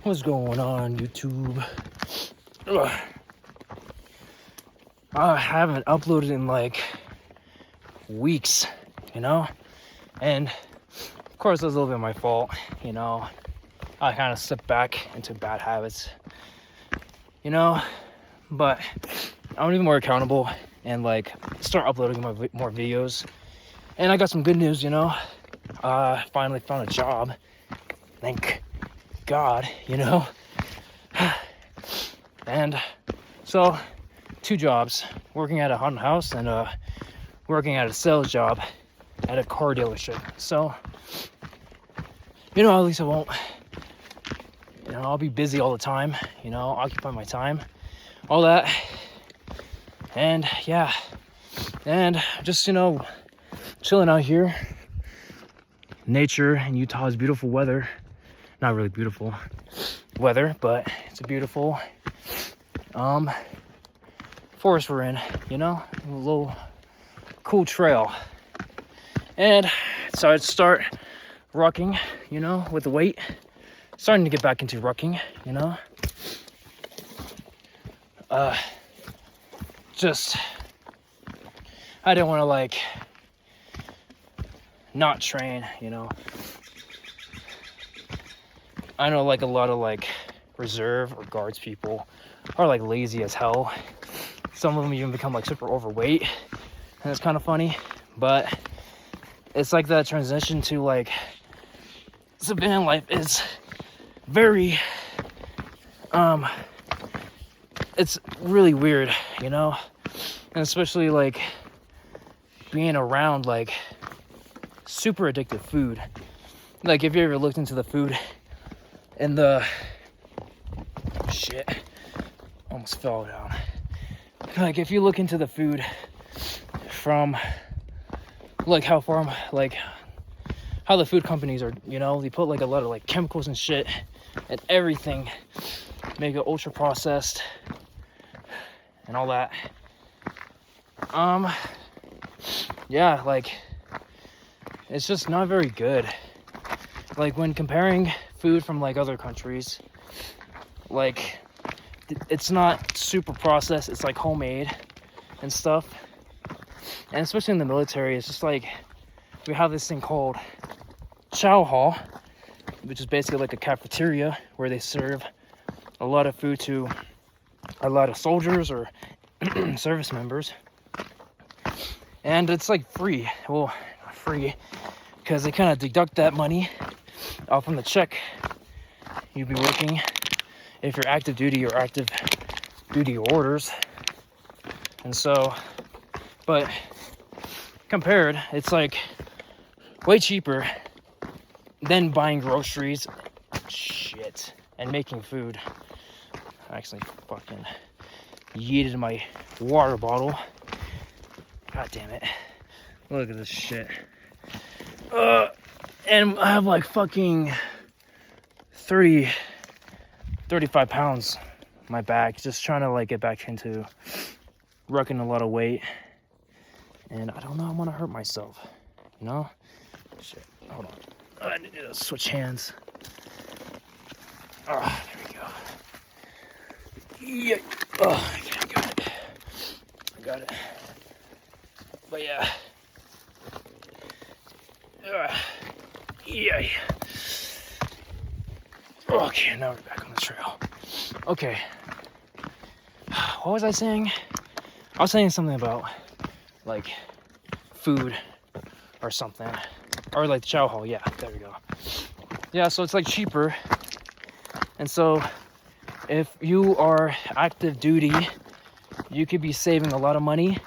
What's going on, YouTube? I haven't uploaded in like weeks, and of course that's a little bit my fault. I kind of slipped back into bad habits, but I'm even more accountable and like start uploading more videos. And I got some good news, I finally found a job. Thank God, and so 2 jobs, working at a haunted house and working at a sales job at a car dealership. So at least I won't, I'll be busy all the time, occupy my time, all that. And yeah, and just chilling out here. Nature in Utah is beautiful weather. Not really beautiful weather, but it's a beautiful forest we're in, a little cool trail. And so I'd start rucking, with the weight. Starting to get back into rucking, just I didn't want to like not train, I know like a lot of like reserve or guards people are like lazy as hell. Some of them even become like super overweight, and it's kind of funny. But it's like that transition to like civilian life is very it's really weird, and especially like being around like super addictive food. Like if you ever looked into the food and the shit almost fell down. Like if you look into the food from like how the food companies are, they put like a lot of like chemicals and shit and everything, make it ultra processed and all that. Yeah, like it's just not very good. Like when comparing food from like other countries, like it's not super processed, it's like homemade and stuff. And especially in the military, it's just like we have this thing called chow hall, which is basically like a cafeteria where they serve a lot of food to a lot of soldiers or service members. And it's like free. Well, not free, because they kind of deduct that money off from the check you'd be working if you're active duty or active duty orders. And so, but compared, it's like way cheaper than buying groceries, shit, and making food. I actually fucking yeeted my water bottle. God damn it. Look at this shit. And I have like fucking 35 pounds in my back, just trying to like get back into rucking a lot of weight. And I don't know, I want to hurt myself, Shit, hold on. I need to switch hands. There we go. Yeah. Okay, I got it. But yeah. Yeah. Okay, now we're back on the trail. Okay. What was I saying? I was saying something about like food or something. Or like the chow hall. Yeah, there we go. Yeah, so it's like cheaper. And so if you are active duty, you could be saving a lot of money.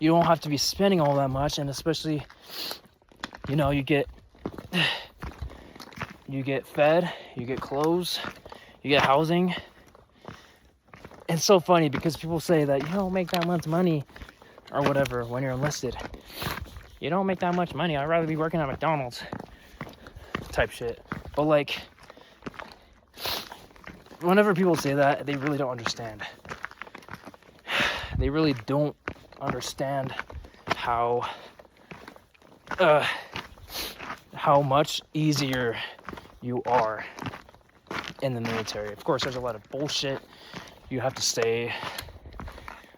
You don't have to be spending all that much, and especially, you get fed, you get clothes, you get housing. It's so funny because people say that you don't make that much money or whatever when you're enlisted. You don't make that much money. I'd rather be working at McDonald's type shit. But like, whenever people say that, they really don't understand. They really don't understand how much easier you are in the military. Of course, there's a lot of bullshit. You have to stay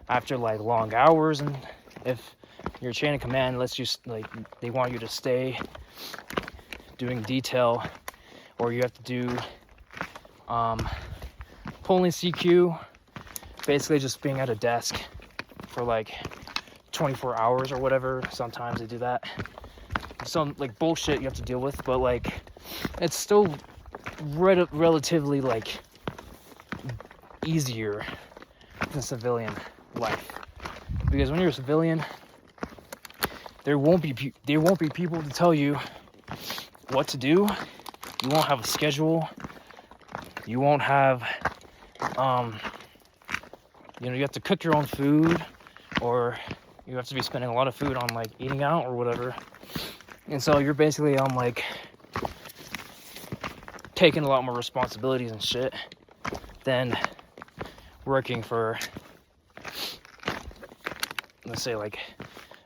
after like long hours, and if your chain of command lets you, like, they want you to stay doing detail, or you have to do pulling CQ, basically just being at a desk for like 24 hours or whatever. Sometimes they do that. Some like bullshit you have to deal with, but like it's still relatively like easier than civilian life, because when you're a civilian, there won't be people to tell you what to do. You won't have a schedule. You won't have you have to cook your own food, or you have to be spending a lot of food on like eating out or whatever. And so you're basically on like taking a lot more responsibilities and shit than working for, let's say, like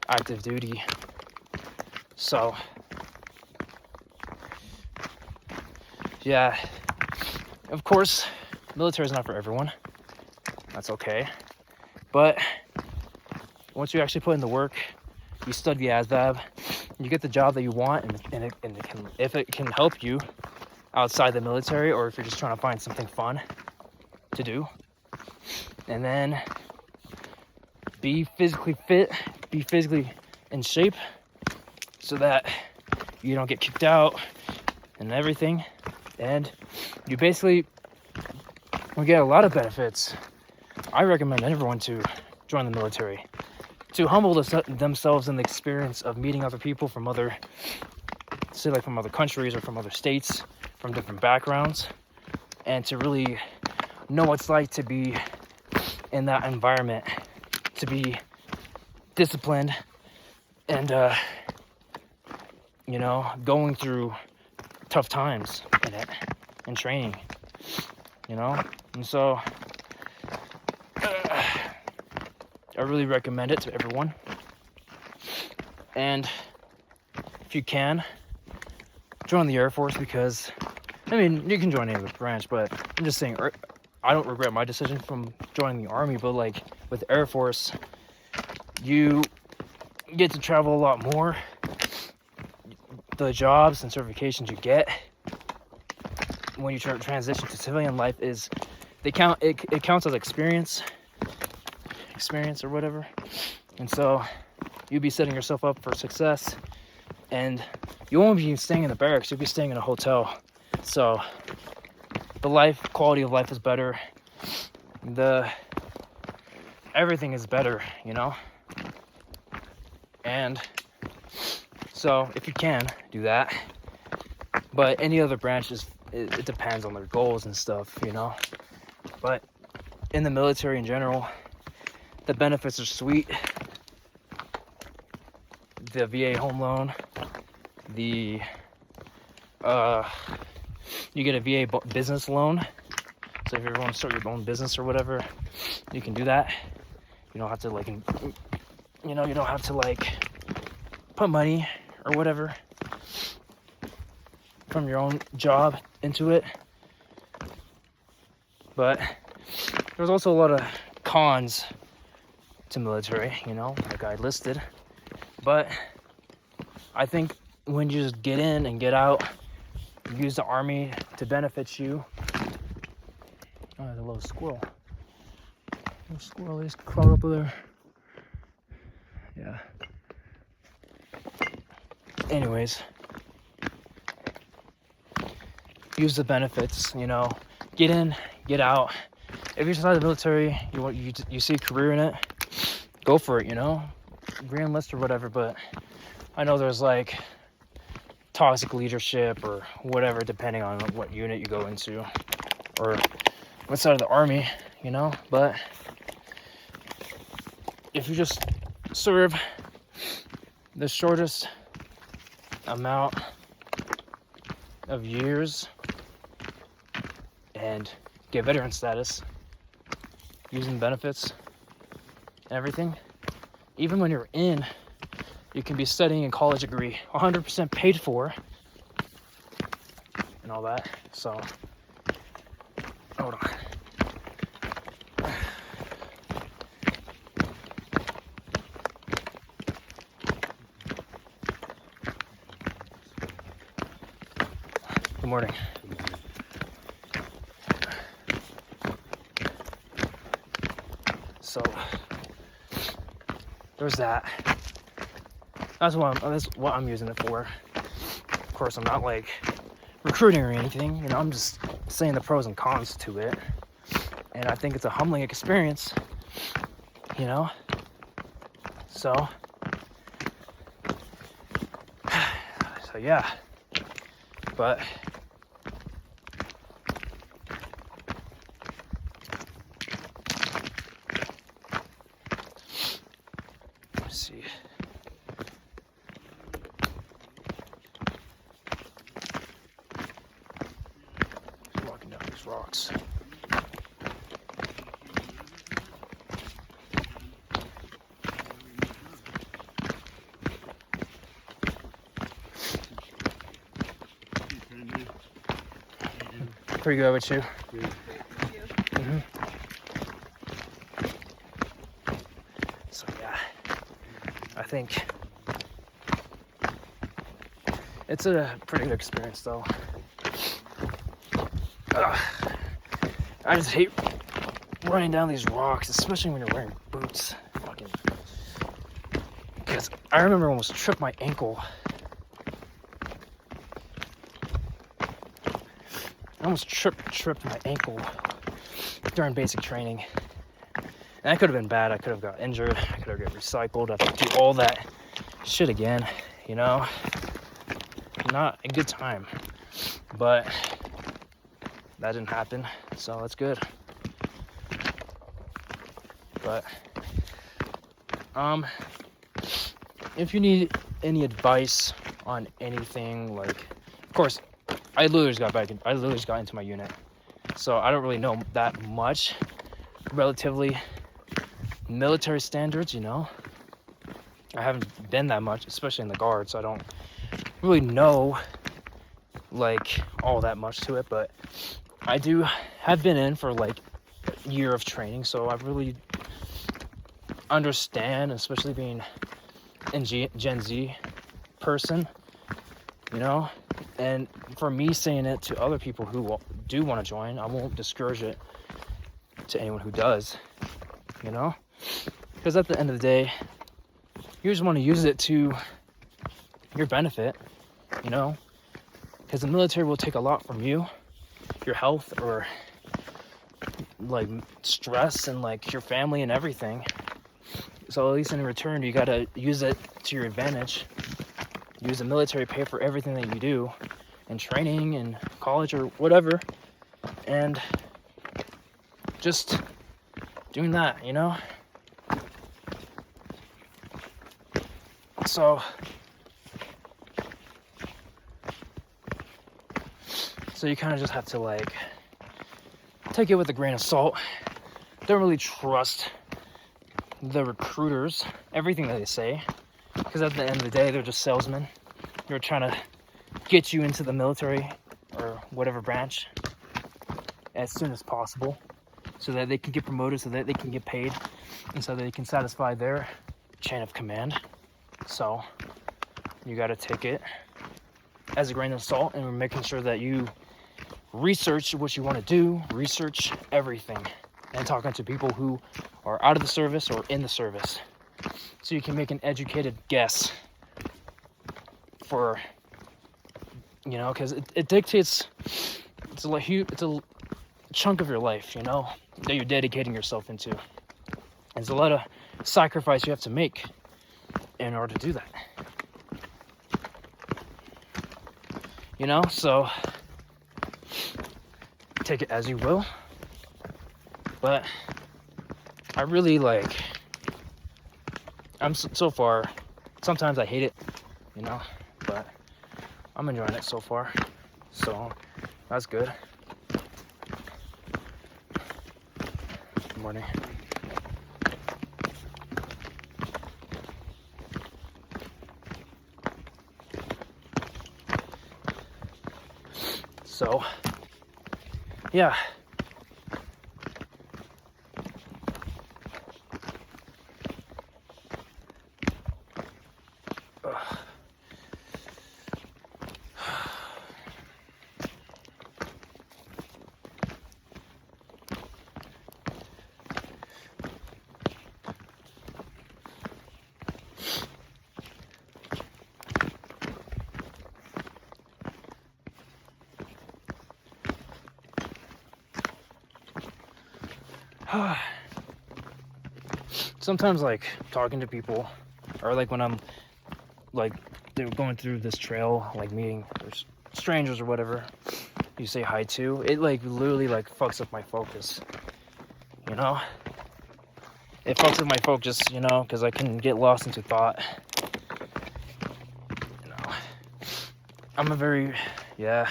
active duty. So yeah, of course, military is not for everyone. That's okay. But once you actually put in the work, you study ASVAB, you get the job that you want, and if it can help you outside the military, or if you're just trying to find something fun to do, and then be physically fit, be physically in shape, so that you don't get kicked out and everything, and you basically will get a lot of benefits. I recommend everyone to join the military, to humble themselves in the experience of meeting other people from other, say like from other countries or from other states, from different backgrounds, and to really know what it's like to be in that environment, to be disciplined and going through tough times in it, in training, and so I really recommend it to everyone. And if you can, join the Air Force, because I mean, you can join any other branch, but I'm just saying, I don't regret my decision from joining the Army, but like with Air Force, you get to travel a lot more. The jobs and certifications you get when you transition to civilian life it counts as experience or whatever. And so you'll be setting yourself up for success, and you won't be staying in the barracks, you'll be staying in a hotel. So the quality of life is better. Everything is better, And so if you can, do that. But any other branches, it depends on their goals and stuff, But in the military in general, the benefits are sweet. The VA home loan, you get a VA business loan. So if you want to start your own business or whatever, you can do that. You don't have to put money or whatever from your own job into it. But there's also a lot of cons to military, like I listed. But I think when you just get in and get out, use the Army to benefit you. Oh, there's a little squirrel. Little squirrel is crawled up there. Yeah. Anyways, use the benefits, get in, get out. If you're inside the military, you see a career in it, go for it, re-enlist or whatever. But I know there's like toxic leadership or whatever, depending on what unit you go into or what side of the Army, But if you just serve the shortest amount of years and get veteran status, using benefits and everything, even when you're in, you can be studying a college degree 100% paid for and all that. So, hold on. Good morning. So there's that. That's what I'm using it for. Of course, I'm not like recruiting or anything. You know, I'm just saying the pros and cons to it. And I think it's a humbling experience. You know. So yeah. But let's see. Walking down these rocks. Pretty good with you. Mm-hmm. So yeah, I think it's a pretty good experience though. I just hate running down these rocks, especially when you're wearing boots. Fucking, because I remember I almost tripped my ankle. I almost tripped my ankle during basic training. And that could have been bad. I could have got injured. I could have got recycled. I have to do all that shit again, you know? Not a good time. But that didn't happen, so that's good. But if you need any advice on anything, like, of course, I literally just got into my unit, so I don't really know that much. Relatively military standards, you know. I haven't been that much, especially in the Guard, so I don't really know like all that much to it. But I have been in for like a year of training, so I really understand, especially being in Gen Z person, you know. And for me saying it to other people who do want to join, I won't discourage it to anyone who does, you know, because at the end of the day, you just want to use it to your benefit, you know, because the military will take a lot from you, your health, or like stress, and like your family and everything. So at least in return, you got to use it to your advantage. Use the military, pay for everything that you do in training and college or whatever, and just doing that, you know. So you kind of just have to like take it with a grain of salt. Don't really trust the recruiters, everything that they say, because at the end of the day, they're just salesmen. They're trying to get you into the military or whatever branch as soon as possible, so that they can get promoted, so that they can get paid, and so that they can satisfy their chain of command. So you got to take it as a grain of salt, and we're making sure that you research what you want to do, research everything, and talking to people who are out of the service or in the service, so you can make an educated guess for, you know, because it dictates, it's a chunk of your life, you know, that you're dedicating yourself into. There's a lot of sacrifice you have to make in order to do that, you know. So take it as you will, but I really like, I'm so far, sometimes I hate it, you know, but I'm enjoying it so far, so that's good. Good morning. So, yeah. Ugh. Sometimes, like, talking to people, or like when I'm like they're going through this trail, like meeting strangers or whatever you say hi to, it like literally like fucks up my focus, you know? It fucks up my focus, you know, because I can get lost into thought. You know, I'm a very, yeah,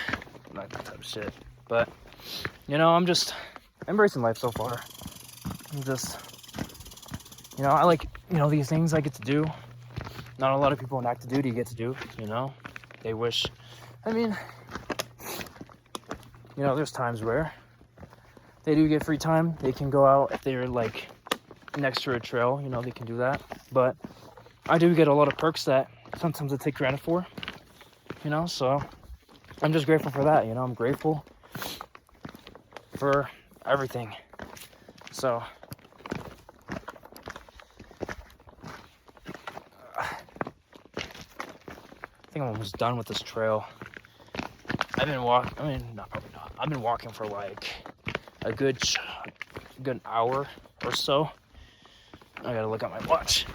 not that type of shit. But, you know, I'm just embracing life so far. I'm just, you know, I like, you know, these things I get to do. Not a lot of people in active duty get to do, you know? They wish, I mean, you know, there's times where they do get free time. They can go out if they're like next to a trail, you know, they can do that. But I do get a lot of perks that sometimes I take granted for, you know, so I'm just grateful for that, you know. I'm grateful for everything. So I think I'm almost done with this trail. I've been walking, I mean, not probably not. I've been walking for like a good hour or so. I gotta look at my watch.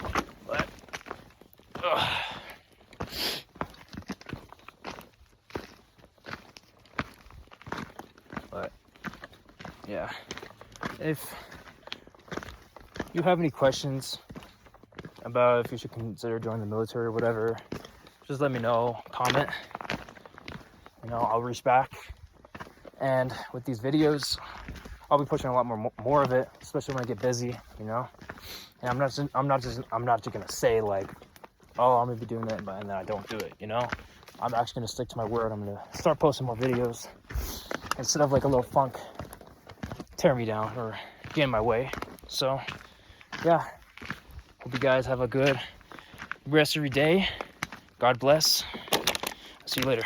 But yeah, if you have any questions about if you should consider joining the military or whatever, just let me know, comment, you know, I'll reach back. And with these videos, I'll be pushing a lot more of it, especially when I get busy, you know. And I'm not just gonna say like, oh, I'm gonna be doing that, and then I don't do it, you know. I'm actually gonna stick to my word. I'm gonna start posting more videos instead of like a little funk tear me down or get in my way. So yeah, hope you guys have a good rest of your day. God bless. See you later.